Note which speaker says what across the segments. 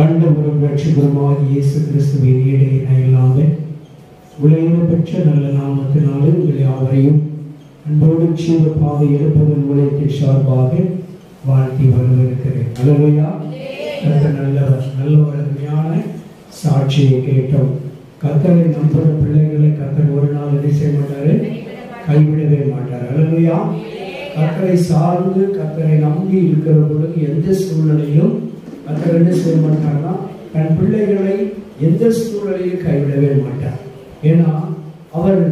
Speaker 1: ஆண்டவரும் இரட்சகருமாகிய இயேசு கிறிஸ்துவின் ஈடே இல்லாமல் உலகின பெற்ற நல்ல நாமத்தினாலே உங்கள் யாவரையும் அன்போடு ஜீவ பாதை எடுப்பதன் மூலத்தின் சார்பாக வாழ்த்தி வரவேற்கிறேன். அல்லேலூயா. கர்த்தர் நல்லவர். நல்ல ஒரு அருமையான சாட்சியை கேட்டோம். கர்த்தரை நம்புகிற பிள்ளைகளை கர்த்தர் ஒரு நாள் என்ன செய்ய மாட்டாரு? கைவிடவே மாட்டார். அல்லேலூயா. கர்த்தரை சார்ந்து கர்த்தரை நம்பி இருக்கிற பொழுது எந்த சூழ்நிலையிலும் கர்த்தர் என்ன செய்ய மாட்டார்னா தன் பிள்ளைகளை எந்த சூழ்நிலையும் கைவிடவே மாட்டார். ஏன்னா அவர்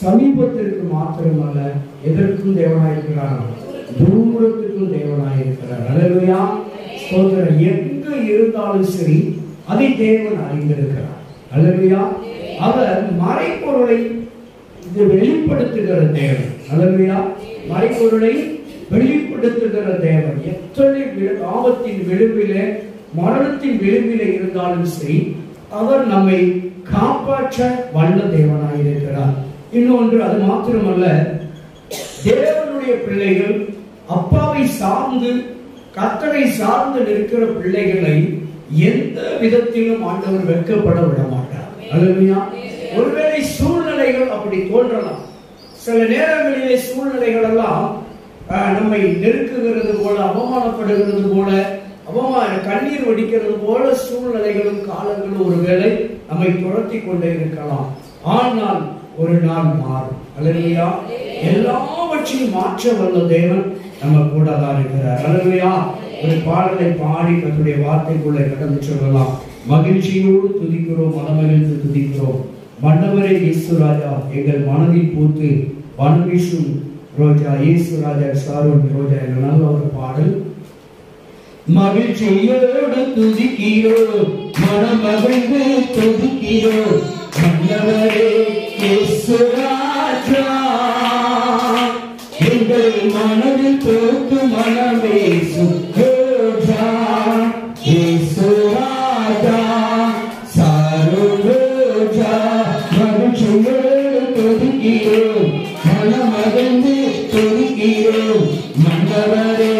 Speaker 1: சமீபத்திற்கு மாத்திரமல்ல, எதற்கும் தேவனாயிருக்கிறார், தூரத்துக்கும் தேவனாயிருக்கிறார். அல்லேலூயா. ஸ்தோத்திரம். எங்க இருந்தாலும் சரி அதை தேவன் அறிந்திருக்கிறார். அல்லேலூயா. அவர் மறைபொருளை வெளிப்படுத்துகிற தேவன். அல்லேலூயா. மறைபொருளை வெளிப்படுத்துகிற தேவன். எத்தனை ஆபத்தின் விளிம்பிலே மரணத்தின் விளிம்பிலே இருந்தாலும் சரி அவர் நம்மை காப்பாற்ற வல்ல தேவனாயிருக்கிறார். இன்னொன்று, அது மாத்திரமல்ல, தேவனுடைய பிள்ளைகள் அப்பாவை சார்ந்து கர்த்தரை சார்ந்து நிற்கிற பிள்ளைகளை எந்த விதத்திலும் ஆண்டவர் வெட்கப்பட விட மாட்டார். அல்லேலூயா. ஒருவேளை சூழ்நிலைகள் அப்படி தோன்றலாம். சில நேரங்களிலே சூழ்நிலைகள் எல்லாம் நம்மை நெருக்குகிறது போல, அவமானப்படுகிறது போல, கண்ணீர் வடிக்கிறது போல சூழ்நிலைகளும் காலங்களும் ஒருவேளை நம்மை துரத்தி கொண்டே இருக்கலாம். ஆனால் ஒரு நாள் மாறும். அல்லேலூயா. எல்லாவற்றையும் மாற்ற வல்ல தேவன் நம்ம கூட தான் இருக்கிறார். அல்லேலூயா. ஒரு பாடலை பாடி கர்த்தருடைய வார்த்தைக்குள்ளே கடந்து சொல்லலாம். மகிழ்ச்சியோடு துதிக்கிறோம், மனமகிழ்ந்து துதிக்கிறோம். மன்னவரே இயேசு ராஜா, எங்கள் மனதில் பூத்து வனம் வீசும் ரோஜா, இயேசு ராஜா, சாரோன் ரோஜா என்ற நல்ல ஒரு பாடல். மகிழ்ச்சியோடு துதிக்கிறோம், மனமகிழ்ந்து துதிக்கிறோம். மன்னவரே இயேசு ராஜா, எங்கள் மனதில் பூத்து வனம் வீசும் ரோஜா, இயேசு ராஜா, சாரோன் ரோஜா. மகிழ்ச்சியோடு துதிக்கிறோம், மனமகிழ்ந்து துதிக்கிறோம். மன்னவரே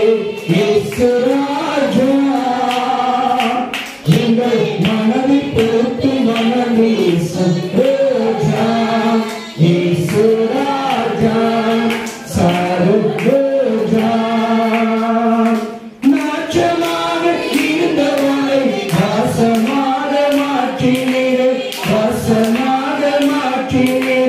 Speaker 1: இயேசு ராஜா, எங்கள் மனதில் பூத்து வனம் வீசும் ரோஜா, இயேசு ராஜா, சாரோன் ரோஜா. நாச்சமாக இருந்தவனை வாசமாக மாற்றினீரே, வாசமாக மாற்றினீரே.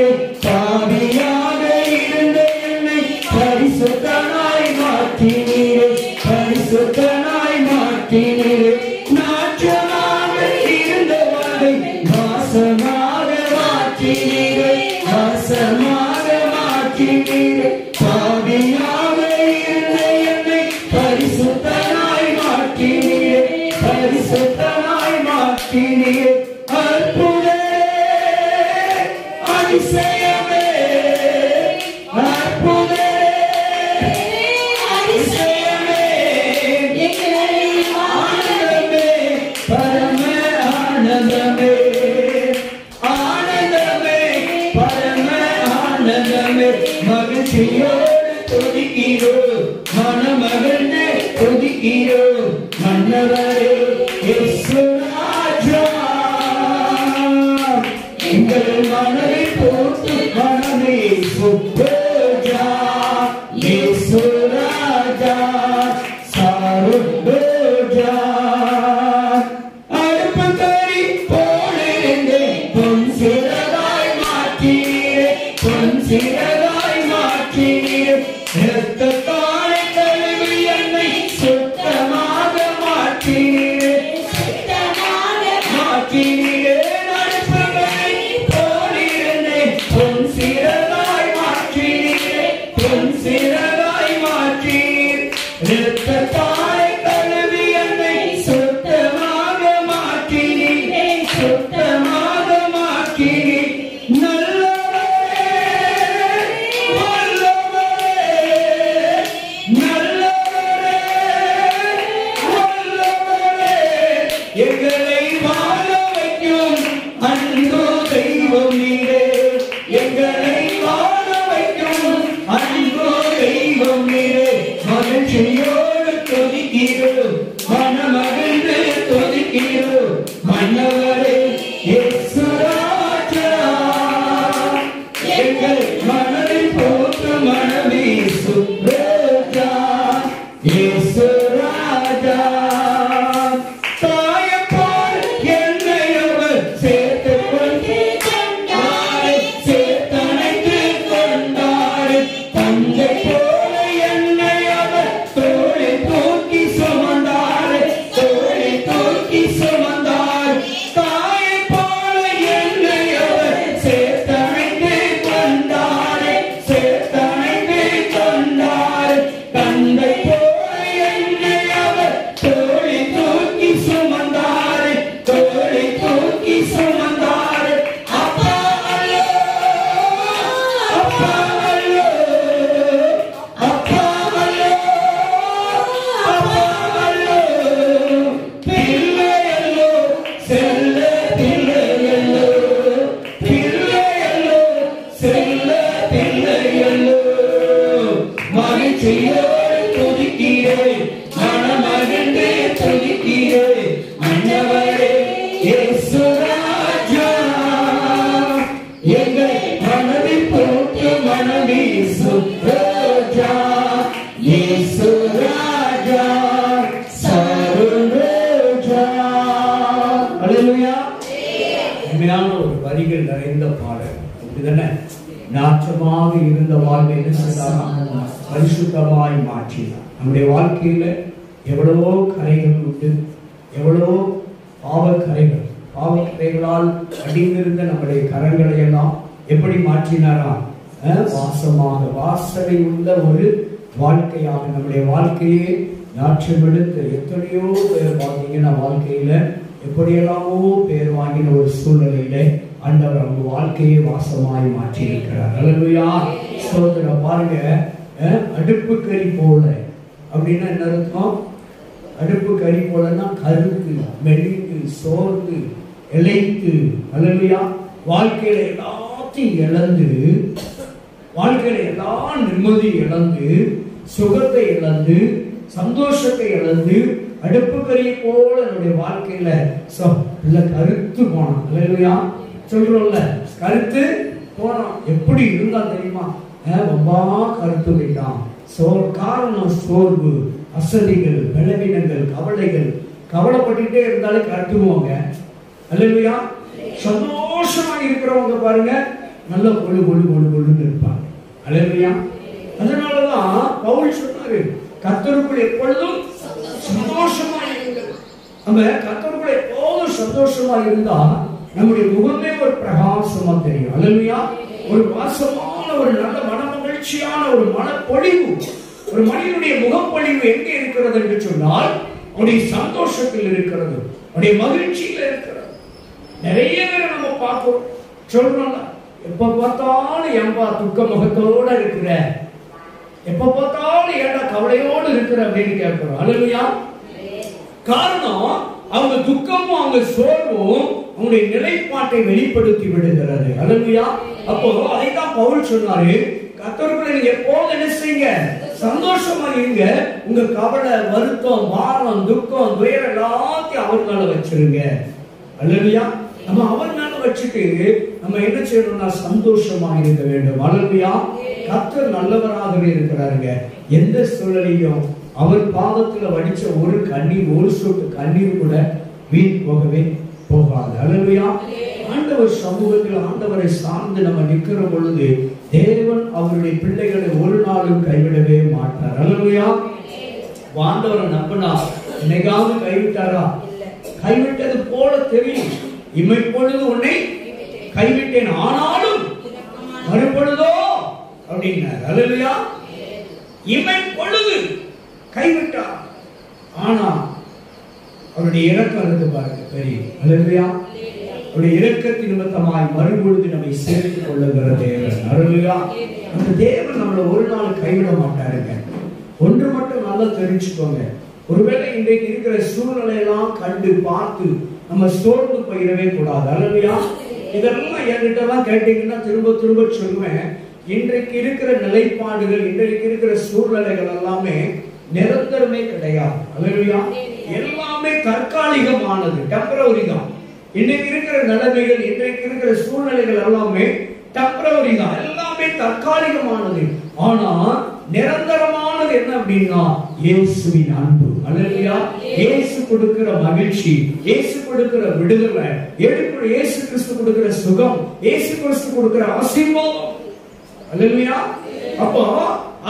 Speaker 1: பாவியாக இருந்த என்னை பரிசுத்தனாய் மாற்றினீரே, பரிசுத்தனாய் மாற்றினீரே. நாச்சமாக இருந்தவனை வாசமாக மாற்றினீரே, வாசமாக மாற்றினீரே. பாவியாக இருந்த என்னை பரிசுத்தனாய் மாற்றினீரே, பரிசுத்தனாய் மாற்றினீரே. அற்புதமே, அதிசயமே, அற்புதமே, அதிசயமே, ஆனந்தமே, பரம ஆனந்தமே, ஆனந்தமே, பரம ஆனந்தமே. மகிழ்ச்சியோடு துதிக்கிறோம், மனமகிழ்ந்து துதிக்கிறோம். மன்னவரே இயேசு ராஜா, எங்கள் மனதில் பூத்து வனம் வீசும் ரோஜா, இயேசு ராஜா, சாரோன் ரோஜா. அருப்பக்கரி போலிருந்தே பொன் சிறகாய் மாற்றினீரே, பொன் சிறகாய் மாற்றினீரே. இரத்தத்தாலே கழுவி என்னை சுத்தமாக மாற்றினீரே, சுத்தமாக மாற்றினீரே. அருப்பக்கரி போலிருந்தே பொன் சிறகாய் மாற்றினீரே, பொன் சிறகாய் மாற்றினீரே. இரத்தத்தாலே கழுவி என்னை சுத்தமாக மாற்றினீரே, சுத்தமாக மாற்றினீரே. நல்லவரே, வல்லவரே, நல்லவரே, வல்லவரே. எங்களை வாழ வைக்கும் அன்பு தெய்வம் நீரே, எங்களை வாழ வைக்கும் அன்பு தெய்வம் நீரே. மகிழ்ச்சியோடு துதிக்கிறோம், மனமகிழ்ந்து இயேசு ராஜா. தாயை போல் என்னை அவர் சேர்த்துக் கொண்டார், சேர்த்தணைத்து கொண்டார். தந்தை போல என்னை அவர் தோளை தூக்கி சுமந்தார், தோளை தூக்கி சுமந்தார். தாயை போல என்னை அவர் சேர்த்தணைத்து கொண்டார், சேர்த்தணைத்து கொண்டார். தந்தை போல என்னை அவர் தோளை தூக்கி சுமந்தார், தோளை தூக்கி சுமந்தார். அப்பா அல்லோ, அப்பா அல்லோ, அப்பா அல்லோ, அப்பா அல்லோ. பிள்ளை அல்லோ, செல்ல பிள்ளை அல்லோ, பிள்ளை அல்லோ, செல்ல பிள்ளை அல்லோ. மகிழ்ச்சியோடு துதிக்கிறேன், மனமகிழ்ந்து துதிக்கிறேன். ஆண்டவரே இயேசு ராஜா, எங்கள் மனதில் போட்டு மனவீசும் ரோஜா. இயேசு ராஜா, சாரும் ரோஜா. அல்லேலூயா. உண்மையான ஒரு வரிகள் நிறைந்த பாடல். அப்படிதானே? நாற்றமாக இருந்த வாழ்வை என்ன செய்தார்? பரிசுத்தமாய் மாற்றினார். நம்முடைய வாழ்க்கையில எவ்வளவோ கரைகள் உண்டு, எவ்வளவோ பாவக்கரைகள், பாவக்கரைகளால் அடிந்திருந்த நம்முடைய கரங்களை எல்லாம் எப்படி மாற்றினாரா? வாசமாக, வாசனை உள்ள ஒரு வாழ்க்கையாக நம்முடைய வாழ்க்கையே நாற்றம் எடுத்து எத்தனையோ பேர் பார்த்தீங்கன்னா வாழ்க்கையில எப்படியெல்லாமோ பேர் வாங்கின ஒரு சூழ்நிலையில ஆண்டவர் அவங்க வாழ்க்கையை வாசமாய் மாற்றி இருக்கிறார். அல்லேலூயா. ஸ்தோத்திரம். பாருங்க, அடுப்பு கறி போல அப்படின்னா என்ன அர்த்தம்? அடுப்பு கறி போலன்னா கருத்து, மெலிந்து, சோர்ந்து, இளைத்து. அல்லேலூயா. வாழ்க்கையில எல்லாத்தையும் இழந்து, வாழ்க்கையில எல்லா நிம்மதி இழந்து, சுகத்தை இழந்து, சந்தோஷத்தை இழந்து, அடுப்பு கறி போல நம்முடைய வாழ்க்கையில கருத்து போனோம். அல்லேலூயா. சொல்றோம்ல, கருத்து போனோம். எப்படி இருந்தா தெரியுமா? ரொம்ப கருத்து போயிட்டான். காரணம் சோர்வு, அசதிகள், பலவீனங்கள், கவலைகள். கவலைப்பட்டுட்டே இருந்தாலே கருத்துவோங்க. அல்லேலூயா. சந்தோஷமா இருக்கிறவங்க பாருங்க, நல்ல கொழு கொழு கொழு கொழுன்னு இருப்பாங்க. அல்லேலூயா. அதனாலதான் பவுல் சொன்னாரு, கர்த்தருக்குள் எப்பொழுதும் சந்தோஷமா இருங்கள். நம்ம கர்த்தருக்குள் எப்போதும் சந்தோஷமா இருந்தா நம்முடைய முகமே ஒரு பிரகாசமா தெரியும். அல்லேலூயா. ஒரு வாசமான, ஒரு நல்ல மனமகிழ்ச்சியான ஒரு மனப்பொழிவு, ஒரு மனிதனுடைய முகப்பொழிவு எங்கே இருக்கிறது என்று சொன்னால் அவருடைய சந்தோஷத்தில் இருக்கிறது, அவருடைய மகிழ்ச்சியில் இருக்கிறது. நிறைய பேரை நம்ம பார்க்கிறோம். சொல்றோம்ல, எப்ப பார்த்தாலும் ஏன்பா துக்க முகத்தோட இருக்கிற, எப்ப பார்த்தாலும் ஏடா கவலையோடு இருக்கிற அப்படின்னு கேட்கிறோம். அல்லேலூயா. காரணம், அவங்க துக்கமும் அவங்க சோர்வும் அவங்களுடைய நிலைப்பாட்டை வெளிப்படுத்தி விடுகிறது. அல்லேலூயா. அப்போ அதைத்தான் பவுல் சொன்னாரு, கர்த்தருக்குள்ள நீங்க எப்போது என்ன செய்யுங்க? சந்தோஷமா இருங்க. உங்க கவலை, வருத்தம், பாரம், துக்கம், துயரம் எல்லாத்தையும் அவர் மேல வச்சிருங்க. அல்லேலூயா. நம்ம அவர் மேல வச்சுட்டு நம்ம என்ன செய்யணும்னா சந்தோஷமா இருக்க வேண்டும். அல்லேலூயா. கர்த்தர் நல்லவராகவே இருக்கிறாருங்க. எந்த சூழலையும் அவர் பாதத்துல வடிச்ச ஒரு கண்ணீர், ஒரு சொட்டு கண்ணீர் கூட வீண் போகவே போகாது. அல்லேலூயா. ஆண்டவர் சமூகத்தில் ஆண்டவரை சார்ந்து நம்ம நிற்கிற பொழுது தேவன் அவருடைய பிள்ளைகளை ஒரு நாளும் கைவிடவே மாட்டார். அல்லேலூயா. ஆண்டவரை நம்பினா என்னைக்காவது கைவிட்டாரா? கைவிட்டது போல தெரியும். இமைப்பொழுது உன்னை கைவிட்டேன், ஆனாலும் மறுபொழுதோ அப்படின்னார். அல்லேலூயா. இமைப்பொழுது கைவிட்டார், ஆனா அவருடைய இரக்கம் இருக்கு பாருங்க, பெரிய. அல்லேலூயா. அவருடைய இரக்கத்தின் நிமித்தமாய் மறுபொழுது நம்மை சேர்த்துக் கொள்ளுகிற தேவன். அல்லேலூயா. அந்த தேவன் நம்மளை ஒரு நாள் கைவிட மாட்டாருங்க. ஒன்று மட்டும் நல்லா தெரிஞ்சுக்கோங்க, ஒருவேளை இன்றைக்கு இருக்கிற சூழ்நிலையெல்லாம் கண்டு பார்த்து நம்ம சோர்ந்து போயிடவே கூடாது. அல்லேலூயா. இதெல்லாம் என்கிட்ட எல்லாம் கேட்டீங்கன்னா திரும்ப திரும்ப சொல்லுவேன். இன்றைக்கு இருக்கிற நிலைப்பாடுகள், இன்றைக்கு இருக்கிற சூழ்நிலைகள் எல்லாமே நிரந்தரமே கிடையாது. அல்லேலூயா. எல்லாமே தற்காலிகமானது, டெம்பரவரி தான். இன்னைக்கு இருக்கிற நிலைமைகள், இன்றைக்கு இருக்கிற சூழ்நிலைகள் எல்லாமே டெம்பரவரி தான், எல்லாமே தற்காலிகமானது. ஆனா நிரந்தரமானது என்ன அப்படின்னா இயேசுவின் அன்பு. அல்லேலூயா. இயேசு கொடுக்கிற மகிழ்ச்சி, இயேசு கொடுக்கிற விடுதலை, இயேசு கிறிஸ்து கொடுக்கிற சுகம், இயேசு கிறிஸ்து கொடுக்கிற ஆசீர்வாதம். அல்லேலூயா. அப்போ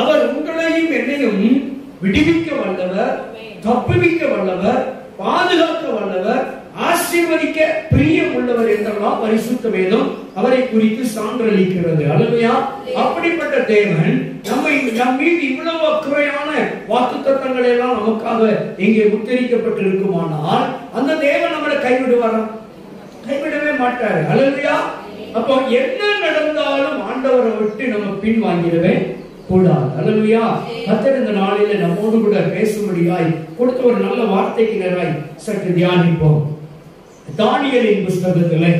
Speaker 1: அவர் உங்களையும் என்னையும் விடுவிக்க வல்லவர், தப்புவிக்க வல்லவர், பாதுகாக்க வல்லவர், ஆசீர்வதிக்க பிரியம் உள்ளவர் என்றெல்லாம் பரிசுத்த வேதம் அவரை குறித்து சான்றளிக்கிறது. அல்லேலூயா. அப்படிப்பட்ட தேவன் நம் மீது இவ்வளவு அக்கறையான வாக்குத்தத்தங்களை எல்லாம் நமக்காக இங்கே உத்தரிக்கப்பட்டிருக்குமானால் அந்த தேவன் நம்மளை கைவிடுவாரா? கைவிடவே மாட்டார். அல்லேலூயா. அப்போ என்ன நடந்தாலும் ஆண்டவரை விட்டு நம்ம பின் வாங்கிடவே கூடாது. அல்லேலூயா. கர்த்தர் இந்த நாளிலே நம்மோடு கூட பேசும்படியாய் கொடுத்த ஒரு நல்ல வார்த்தைக்கு நேராய் சற்று தியானிப்போம். தானியேலின் புத்தகத்திலே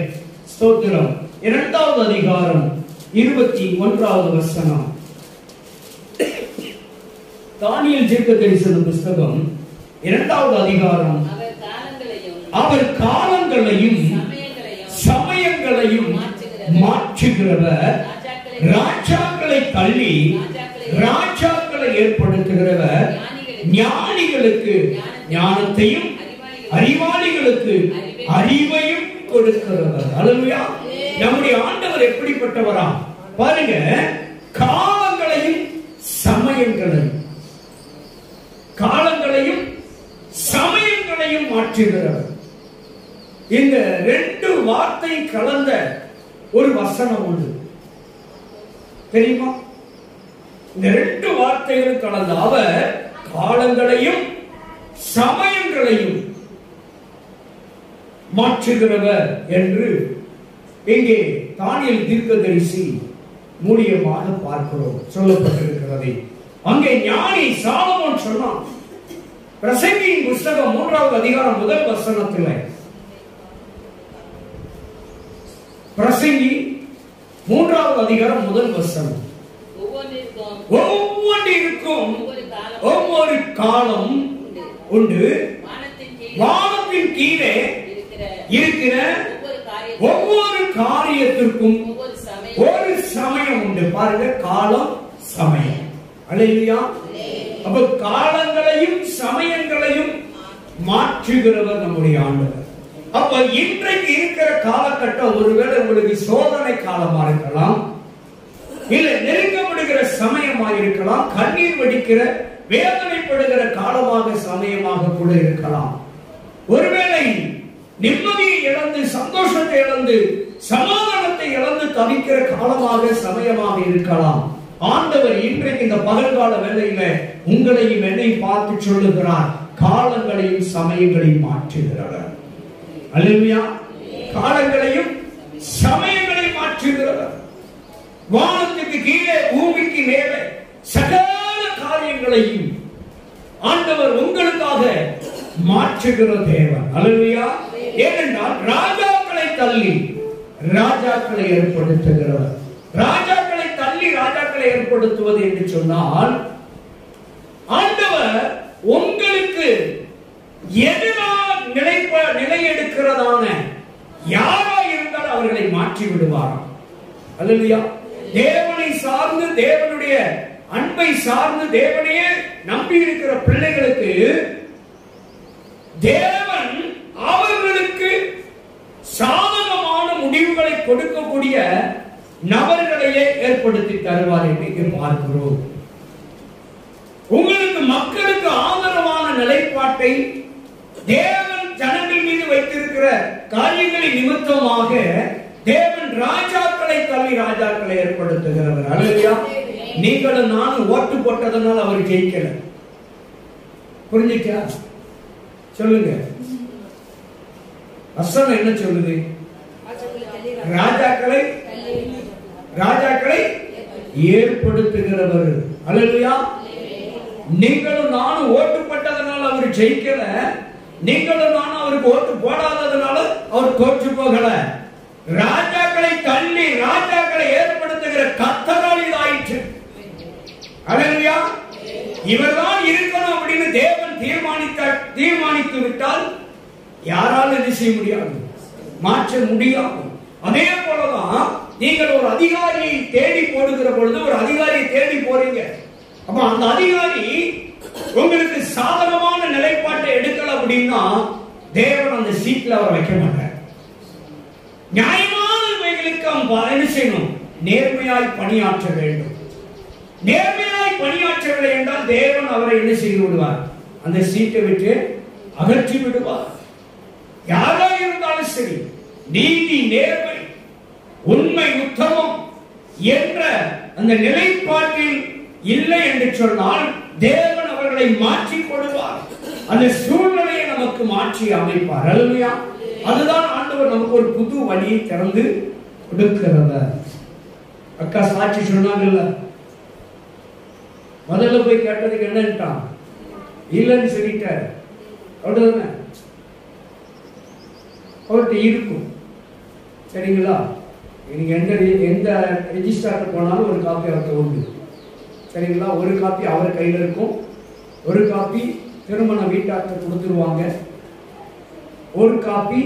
Speaker 1: ஸ்தோத்திரம் 2வது அதிகாரம் 21வது வசனம். தானியேல் தீர்க்கதரிசன புத்தகம் 2வது அதிகாரம். அவர் காலங்களையும் சமயங்களையும் மாற்றுகிறவர், ராஜாக்களை தள்ளி ராஜாக்களை ஏற்படுத்துகிறவர், ஞானிகளுக்கு ஞானத்தையும் அறிவாளிகளுக்கு அறிவையும் கொடுக்கிறவர். அல்லேலூயா. நம்முடைய ஆண்டவர் எப்படிப்பட்டவரா பாருங்க. காலங்களையும் சமயங்களையும் மாற்றுகிறவர். இந்த 2 வார்த்தை கலந்த ஒரு வசனம் உண்டு, தெரியுமா? இந்த 2 வார்த்தைகள் கலந்த அவர் காலங்களையும் சமயங்களையும் மாற்றுகிறவர் என்று இங்கே தானியேல் தீர்க்கதரிசி மூலியமாக பார்க்கிறோம், சொல்லப்பட்டிருக்கிறது. அங்கே ஞானி சாலமோன் சொன்னான். பிரசங்கியின் புத்தகம் 3வது அதிகாரம் 1 வசனத்தில், பிரசங்கி 3வது அதிகாரம் 1 வசனம், ஒவ்வொன்றிற்கும் ஒவ்வொரு காலம் உண்டு, வானத்தின் கீழே இருக்கிற ஒவ்வொரு காரியத்திற்கும் ஒரு சமயம் உண்டு. பாருங்க, காலம் சமயம். அல்லேலூயா. அப்ப காலங்களையும் சமயங்களையும் மாற்றுகிறவர் நம்முடைய ஆண்டவர். அப்ப இன்றைக்கு இருக்கிற காலகட்டம் ஒருவேளை உங்களுக்கு சோதனை காலமா இருக்கலாம், இல்ல நெருக்கப்படுகிற சமயமாக இருக்கலாம், கண்ணீர் வடிக்கிற வேதனைப்படுகிற காலமாக சமயமாக கூட இருக்கலாம். ஒருவேளை நிம்மதியை இழந்து, சந்தோஷத்தை இழந்து, சமாதானத்தை இழந்து தவிக்கிற காலமாக சமயமாக இருக்கலாம். ஆண்டவர் இன்றைக்கு இந்த பகல்கால வேளையில உங்களையும் என்னை பார்த்து சொல்லுகிறார், காலங்களையும் சமயங்களையும் மாற்றுகிறவர். அல்லேலூயா. காலங்களையும் சமயங்களையும் மாற்றுகிறவர். வானத்துக்கு கீழே பூமிக்கு மேலே சகல காரியங்களையும் ஆண்டவர் உங்களுக்காக மாற்றுகிற தேவன். அல்லேலூயா. ஏனென்றால் ராஜாக்களை தள்ளி ராஜாக்களை ஏற்படுத்துகிறவர். ராஜாக்களை தள்ளி ராஜாக்களை ஏற்படுத்துவது என்று சொன்னால், ஆண்டவர் உங்களுக்கு எதிராக நிலை எடுக்கிறதான யாரா இருந்தால் அவர்களை மாற்றி விடுவாராம். அல்லேலூயா. தேவனை சார்ந்து, தேவனுடைய அன்பை சார்ந்து, தேவனையே நம்பி இருக்கிற பிள்ளைகளுக்கு தேவன் அவர்களுக்கு சாதகமான முடிவுகளை கொடுக்கக்கூடிய நபர்களையே ஏற்படுத்தி தருவார் என்று பார்க்கிறோம். உங்களுக்கு மக்களுக்கு ஆதரவான நிலைப்பாட்டை தேவன் ஜனங்கள் மீது வைத்திருக்கிற காரியங்களின் நிமித்தமாக தேவன் ராஜாக்களை தள்ளி ராஜாக்களை ஏற்படுத்துகிறவர். அல்லேலூயா. நீங்களும் நானும் ஓட்டு போட்டதனால் அவர் ஜெயிக்கல. புரிஞ்சுச்சா? சொல்லுங்க. வசனம் என்ன சொல்லுது? ராஜாக்களை ஏற்படுத்துகிறவர். அல்லேலூயா. நீங்களும் நானும் ஓட்டு போட்டதனால அவர் ஜெயிக்கல, நீங்களும் நானும் அவருக்கு ஓட்டு போடாததனால அவர் தோற்று போகல. ராஜாக்களை தள்ளி ராஜாக்களை ஏற்படுத்துகிற கர்த்தரால் இது ஆயிற்று. அல்லேலூயா. இவர்தான் இருக்கணும் அப்படின்னு தேவன் தீர்மானித்து விட்டால் யாராலும் என்ன செய்ய முடியாது, மாற்ற முடியாது. அதே போலதான் நீங்கள் ஒரு அதிகாரியை தேடி போடுகிற பொழுது, ஒரு அதிகாரியை தேடி போறீங்க,
Speaker 2: அப்ப அந்த அதிகாரி உங்களுக்கு சாதகமான நிலைப்பாட்டை எடுக்கல அப்படின்னா தேவன் அந்த சீட்ல அவர் வைக்க மாட்டார். நியாயமானவைகளுக்கு அவன் என்ன செய்யணும்? நேர்மையாய் பணியாற்ற வேண்டும். நேர்மையாய் பணியாற்றவில்லை என்றால் தேவன் அவரை என்ன செய்து விடுவார்? அந்த சீட்டை விட்டு அகற்றி விடுவார். யாரா இருந்தாலும் சரி, நீதி, நேர்மை, உண்மை, உத்தமம் என்ற அந்த நிலைப்பாட்டில் இல்லை என்று சொன்னால் தேவன் அவர்களை மாற்றி கொடுவார். அந்த சூழ்நிலையை நமக்கு மாற்றி அமைப்பார். அல்லேலூயா. அதுதான் ஆண்டவர் நமக்கு ஒரு புது வழியை திறந்து கொடுக்கிறவர். அக்கா சாட்சி சொன்னாங்கல்ல, முதல்ல போய் கேட்டதுக்கு என்னன்ட்டான்? இல்லைன்னு சொல்லிட்டார். அவ்வளவுதானே? அவர்கிட்ட இருக்கும். சரிங்களா? நீங்க எந்த ரெஜிஸ்டர் போனாலும் ஒரு காப்பி அவர்கிட்ட உண்டு. சரிங்களா? ஒரு காப்பி அவர் கையில் இருக்கும், ஒரு காப்பி திருமண வீட்டார்கிட்ட கொடுத்துருவாங்க, ஒரு காப்பி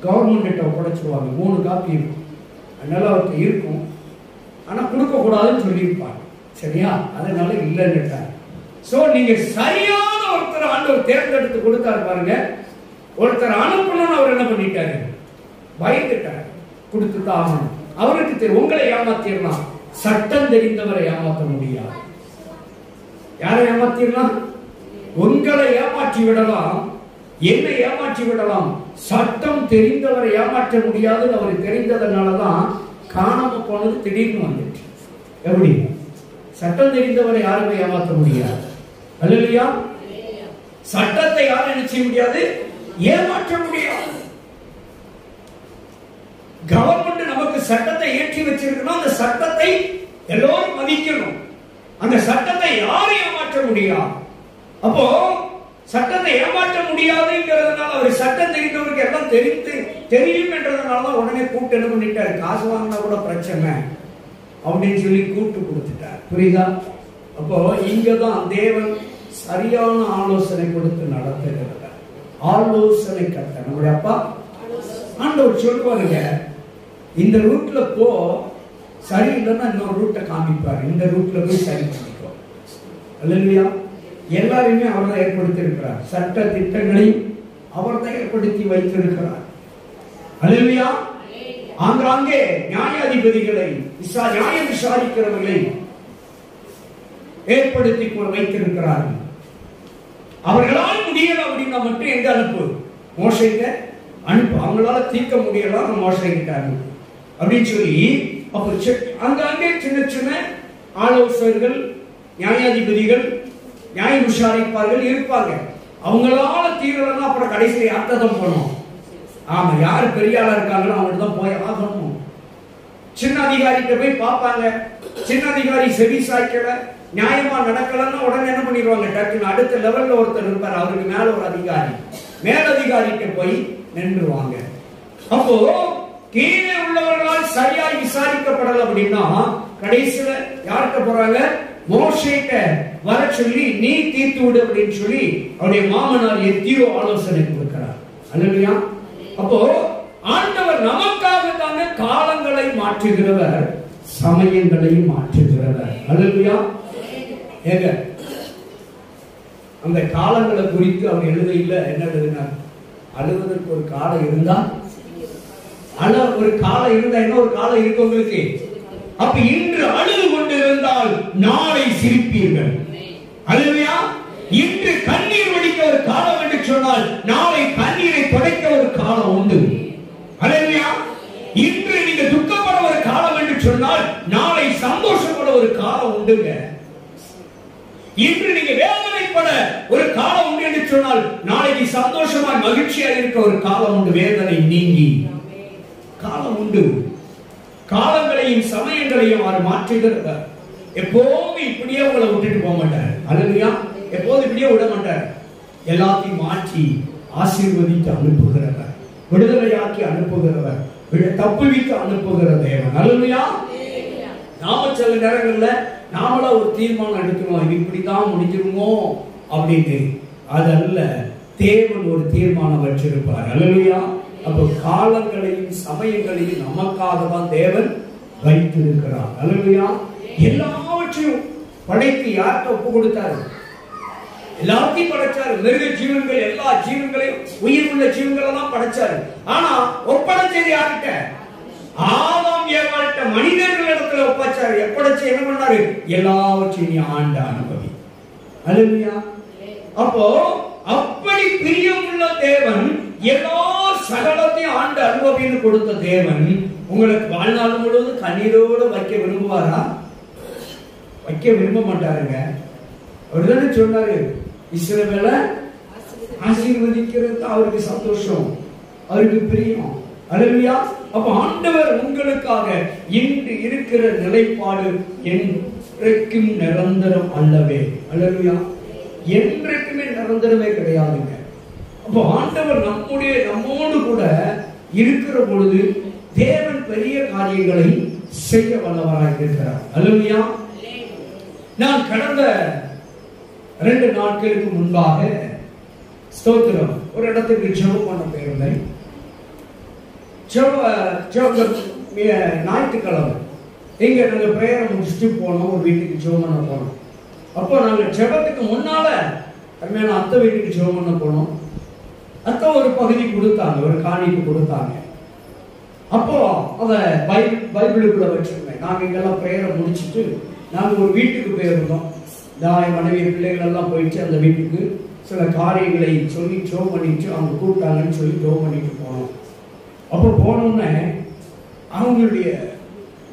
Speaker 2: கவர்மெண்ட் ஒப்படைச்சிருவாங்க. 3 காப்பி இருக்கும். அதனால அவர்கிட்ட இருக்கும். ஆனா கொடுக்க கூடாதுன்னு சொல்லியிருப்பாங்க. சரியா? அதனால இல்லைன்னு. சோ நீங்க சரியான ஒருத்தர் ஆண்டவர் தேர்ந்தெடுத்து கொடுத்தாரு பாருங்க. ஒருத்தர் அனுப்பணும்னு அவர் என்ன பண்ணிட்டாரு? பயந்துட்டார். கொடுத்துதான் ஆகணும். அவருக்கு தெரியும் உங்களை ஏமாத்திடலாம், சட்டம் தெரிந்தவரை ஏமாற்ற முடியாது. யாரை ஏமாத்திடலாம்? உங்களை ஏமாற்றி விடலாம், என்னை ஏமாற்றி விடலாம். சட்டம் தெரிந்தவரை ஏமாற்ற முடியாதுன்னு அவருக்கு தெரிந்ததனாலதான் காணாம போனது திடீர்னு வந்துட்டு. எப்படி? சட்டம் தெரிந்தவரை யாருமே ஏமாற்ற முடியாது. அல்லேலூயா. சட்டத்தை யாரும் என்ன செய்ய முடியாது? ஏமாற்ற முடியாது. கவர்மெண்ட் நமக்கு சட்டத்தை ஏற்றி வச்சிருக்கணும். அந்த சட்டத்தை எல்லோரும் மதிக்கணும். அந்த சட்டத்தை யாரும் ஏமாற்ற முடியாது. அப்போ சட்டத்தை ஏமாற்ற முடியாதுங்கிறதுனால அவர் சட்டம் தெரிந்தவருக்கு எல்லாம் தெரியும் என்றதுனால உடனே கூட்டு என்ன பண்ணிட்டாரு? காசு வாங்கினா கூட பிரச்சனை அப்படின்னு சொல்லி கூட்டு கொடுத்துட்டார். புரியுதா? அப்போ இங்கதான் தேவன் சரியான ஆலோசனை கொடுத்து நடத்துகிறார். ஆலோசனை கர்த்தர் நம்முடைய அப்பா ஆண்டவர் சொல்லுவாருங்க, இந்த ரூட்ல போ, சரி இல்லைன்னா இன்னொரு ரூட்டை காமிப்பாரு. இந்த ரூட்ல போய் சரி பண்ணிக்கோ. அல்லேலூயா. எல்லாரையுமே அவர் தான் ஏற்படுத்தி இருக்கிறார். சட்ட திட்டங்களையும் அவர் தான் ஏற்படுத்தி வைத்திருக்கிறார். அல்லேலூயா. ஆங்காங்கே நியாயாதிபதிகளை, நியாயம் விசாரிக்கிறவர்களை ஏற்படுத்தி வைத்திருக்கிறார்கள். அவர்களால் முடியல அப்படின்னா மட்டும் எங்க அனுப்பு? மோசேட்ட அனுப்பு. அவங்களால தீர்க்க முடியலாம், மோசேட்ட அனுப்பு அப்படின்னு சொல்லி அப்ப அங்கங்கே சின்ன சின்ன ஆலோசகர்கள், நியாயாதிபதிகள், நியாயம் விசாரிப்பார்கள் இருப்பாங்க. அவங்களால தீரலன்னா அப்புறம் கடைசியில் யார்தான் போனோம்? ஆமா, யாரு பெரிய ஆளா இருக்காங்களோ அவங்கள்ட்ட தான் போய் ஆகணும். சின்ன அதிகாரிகிட்ட போய் பார்ப்பாங்க. சின்ன அதிகாரி செவி சாய்க்கல, நியாயமா நடக்கலன்னா உடனே என்ன பண்ணிடுவாங்க? டக்குன்னு அடுத்த லெவல்ல ஒருத்தர் இருப்பார், அவருக்கு மேல ஒரு அதிகாரி, மேலதிகாரிகிட்ட போய் நின்றுவாங்க. அப்போ கீழே உள்ளவர்களால் சரியாய் விசாரிக்கப்படல அப்படின்னா கடைசியில யார்கிட்ட போறாங்க? மோசேட்ட வர சொல்லி நீ தீர்த்து விடு அப்படின்னு சொல்லி அவருடைய மாமனார் எத்தியோ ஆலோசனை கொடுக்கிறார். அல்லேலூயா. அப்போ ஆண்டவர் நமக்காக தானே காலங்களை மாற்றுகிறவர், சமயங்களை மாற்றுகிறவர். அல்லேலூயா. ஏங்க அந்த காலங்களை குறித்து அவர் எழுதையில என்ன எழுதினார்? அழுவதற்கு ஒரு காலம் இருந்தா, ஒரு காலம் இருந்தா என்ன ஒரு காலம் இருக்கு உங்களுக்கு. அப்ப இன்று அழுது கொண்டிருந்தால் நாளை சிரிப்பீர்கள். அல்லேலூயா. இன்று கண்ணீர் வடிக்க ஒரு காலம் என்று சொன்னால் நாளை கண்ணீரை துடைக்க ஒரு காலம் உண்டு. அல்லேலூயா. இன்று நீங்க துக்கப்பட ஒரு காலம் என்று சொன்னால் நாளை சந்தோஷப்பட ஒரு காலம் உண்டுங்க. இன்று நீங்க வேதனைப்பட ஒரு காலம் உண்டு என்று சொன்னால் நாளைக்கு சந்தோஷமா மகிழ்ச்சியாக இருக்க ஒரு காலம் உண்டு. வேதனை நீங்கி காலம் உண்டு. காலங்களையும் சமயங்களையும் அவர் மாற்றுகிறவர். எப்போதும் இப்படியே உங்களை விட்டுட்டு போக மாட்டார். அல்லேலூயா. எப்போதும் இப்படியே விட மாட்டார். எல்லாத்தையும் மாற்றி ஆசீர்வதித்து அனுப்புகிறவர், விடுதலையாக்கி அனுப்புகிறவர், தப்புவித்து அனுப்புகிற தேவன். அல்லேலூயா. நாம சில நேரங்கள்ல நாமளா ஒரு தீர்மானம் எடுக்கணும், இப்படிதான் முடிஞ்சிருமோ அப்படின்னு. அதல்ல, தேவன் ஒரு தீர்மானம் வச்சிருப்பார். அல்லேலூயா. அப்ப காலங்களையும் சமயங்களையும் நமக்காக தான் தேவன் வைத்திருக்கிறார். அல்லேலூயா. எல்லாவற்றையும் படைத்து யார்கிட்ட ஒப்பு கொடுத்தாரு? எல்லாத்தையும் படைச்சாரு. மிருக ஜீவன்கள், எல்லா ஜீவன்களையும், உயிர் உள்ள ஜீவன்கள் எல்லாம் படைச்சாரு. ஆனா ஒப்படைச்சது யார்கிட்ட? ஆதாம் ஏவாள்கிட்ட, மனிதர்கள் இடத்துல ஒப்படைச்சாரு. ஒப்படைச்சு என்ன பண்ணாரு? எல்லாவற்றையும் நீ ஆண்ட அனுபவி. அல்லேலூயா. அப்போ அப்படி பிரியமுள்ள தேவன், எல்லா சகலத்தையும் ஆண்டு அனுபவின்னு கொடுத்த தேவன் உங்களுக்கு வாழ்நாள் முழுவதும் கண்ணீரோடு வைக்க விரும்புவாரா? வைக்க விரும்ப மாட்டாருங்க. அவர்தானே சொன்னாரு, இஸ்ரவேலை ஆசீர்வதிக்கிறது அவருக்கு சந்தோஷம், அவருக்கு பிரியம். அல்லேலூயா. அப்ப ஆண்டவர் உங்களுக்காக இன்று இருக்கிற நிலைப்பாடு என்றைக்கும் நிரந்தரம் அல்லவே. அல்லேலூயா. என்றைக்குமே நிரந்தரமே கிடையாதுங்க. அப்போ ஆண்டவர் நம்மோடு கூட இருக்கிற பொழுது தேவன் பெரிய காரியங்களை செய்ய வல்லவராக இருக்கிறார். அல்லேலூயா. நான் கடந்த 2 நாட்களுக்கு முன்பாக ஸ்தோத்திரம் ஒரு இடத்துக்கு ஜெபம் பண்ண போயிருந்தேன். ஞாயிற்றுக்கிழமை இங்க நாங்க பிரேயரை முடிச்சுட்டு போனோம், ஒரு வீட்டுக்கு ஜெபம் பண்ண போனோம். அப்போ நாங்க ஜெபத்துக்கு முன்னால அருமையான அத்தை வீட்டுக்கு ஜெபம் பண்ண போனோம். அத்தை ஒரு பகுதி கொடுத்தாங்க, ஒரு காணிக்கு கொடுத்தாங்க. அப்போ அத பைபிளுக்குள்ள வச்சிருந்தேன். நாங்க இங்கெல்லாம் பிரேயரை முடிச்சுட்டு நாங்க ஒரு வீட்டுக்கு போயிருந்தோம். தாய் மனைவி பிள்ளைகள் எல்லாம் போயிட்டு அந்த வீட்டுக்கு சில காரியங்களை சொல்லி ஜெபம் பண்ணிட்டு அவங்க கூப்பிட்டாங்கன்னு சொல்லி ஜெபம் பண்ணிட்டு போனோம். அப்போ போனோன்னே அவங்களுடைய